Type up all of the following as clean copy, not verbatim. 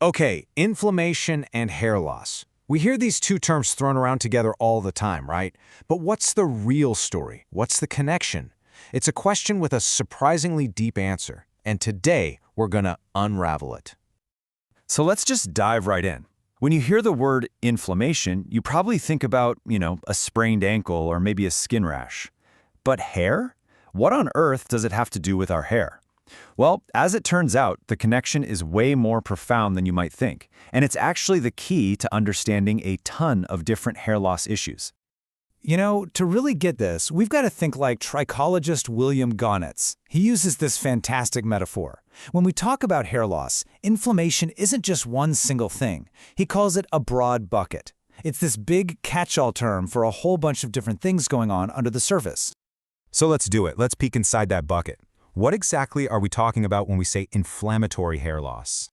Okay, inflammation and hair loss. We hear these two terms thrown around together all the time, right? But what's the real story? What's the connection? It's a question with a surprisingly deep answer, and today we're gonna unravel it. So let's just dive right in. When you hear the word inflammation, you probably think about, a sprained ankle or maybe a skin rash. But hair? What on earth does it have to do with our hair? Well, as it turns out, the connection is way more profound than you might think, and it's actually the key to understanding a ton of different hair loss issues. To really get this, we've got to think like trichologist William Gaunitz. He uses this fantastic metaphor. When we talk about hair loss, inflammation isn't just one single thing. He calls it a broad bucket. It's this big catch-all term for a whole bunch of different things going on under the surface. So let's do it. Let's peek inside that bucket. What exactly are we talking about when we say inflammatory hair loss?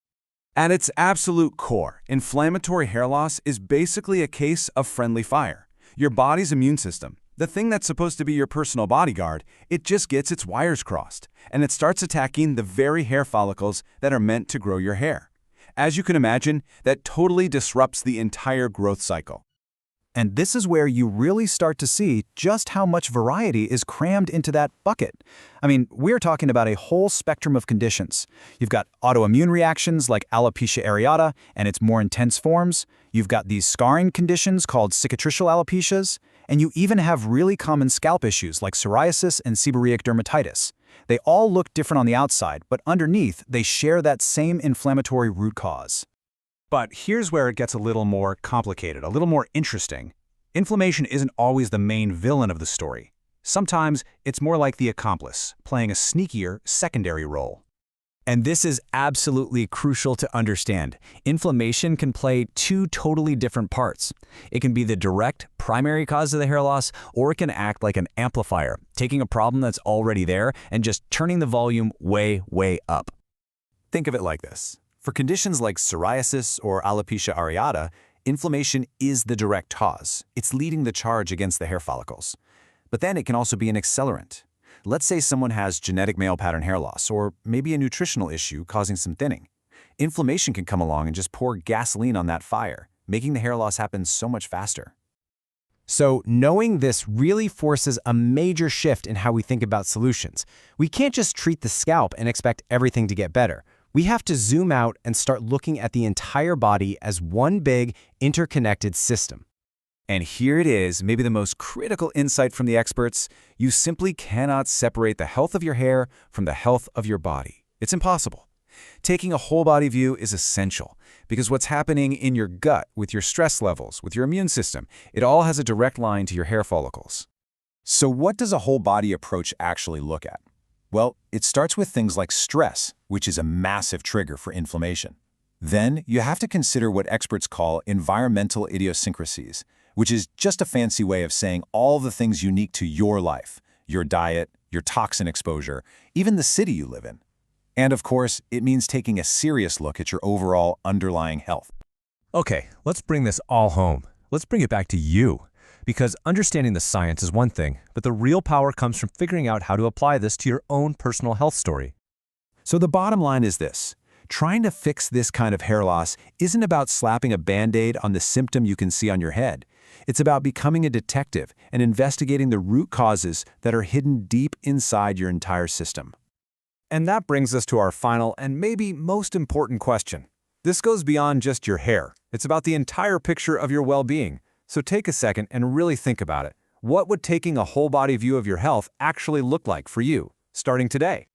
At its absolute core, inflammatory hair loss is basically a case of friendly fire. Your body's immune system, the thing that's supposed to be your personal bodyguard, it just gets its wires crossed, and it starts attacking the very hair follicles that are meant to grow your hair. As you can imagine, that totally disrupts the entire growth cycle. And this is where you really start to see just how much variety is crammed into that bucket. We're talking about a whole spectrum of conditions. You've got autoimmune reactions like alopecia areata and its more intense forms. You've got these scarring conditions called cicatricial alopecias. And you even have really common scalp issues like psoriasis and seborrheic dermatitis. They all look different on the outside, but underneath, they share that same inflammatory root cause. But here's where it gets a little more complicated, a little more interesting. Inflammation isn't always the main villain of the story. Sometimes it's more like the accomplice, playing a sneakier secondary role. And this is absolutely crucial to understand. Inflammation can play two totally different parts. It can be the direct, primary cause of the hair loss, or it can act like an amplifier, taking a problem that's already there and just turning the volume way, way up. Think of it like this. For conditions like psoriasis or alopecia areata, inflammation is the direct cause. It's leading the charge against the hair follicles. But then it can also be an accelerant. Let's say someone has genetic male pattern hair loss, or maybe a nutritional issue causing some thinning. Inflammation can come along and just pour gasoline on that fire, making the hair loss happen so much faster. So knowing this really forces a major shift in how we think about solutions. We can't just treat the scalp and expect everything to get better. We have to zoom out and start looking at the entire body as one big, interconnected system. And here it is, maybe the most critical insight from the experts. You simply cannot separate the health of your hair from the health of your body. It's impossible. Taking a whole body view is essential because what's happening in your gut, with your stress levels, with your immune system, it all has a direct line to your hair follicles. So what does a whole body approach actually look at? Well, it starts with things like stress, which is a massive trigger for inflammation. Then you have to consider what experts call environmental idiosyncrasies, which is just a fancy way of saying all the things unique to your life, your diet, your toxin exposure, even the city you live in. And of course, it means taking a serious look at your overall underlying health. Okay, let's bring this all home. Let's bring it back to you. Because understanding the science is one thing, but the real power comes from figuring out how to apply this to your own personal health story. So the bottom line is this. Trying to fix this kind of hair loss isn't about slapping a Band-Aid on the symptom you can see on your head. It's about becoming a detective and investigating the root causes that are hidden deep inside your entire system. And that brings us to our final and maybe most important question. This goes beyond just your hair. It's about the entire picture of your well-being. So take a second and really think about it. What would taking a whole body view of your health actually look like for you, starting today?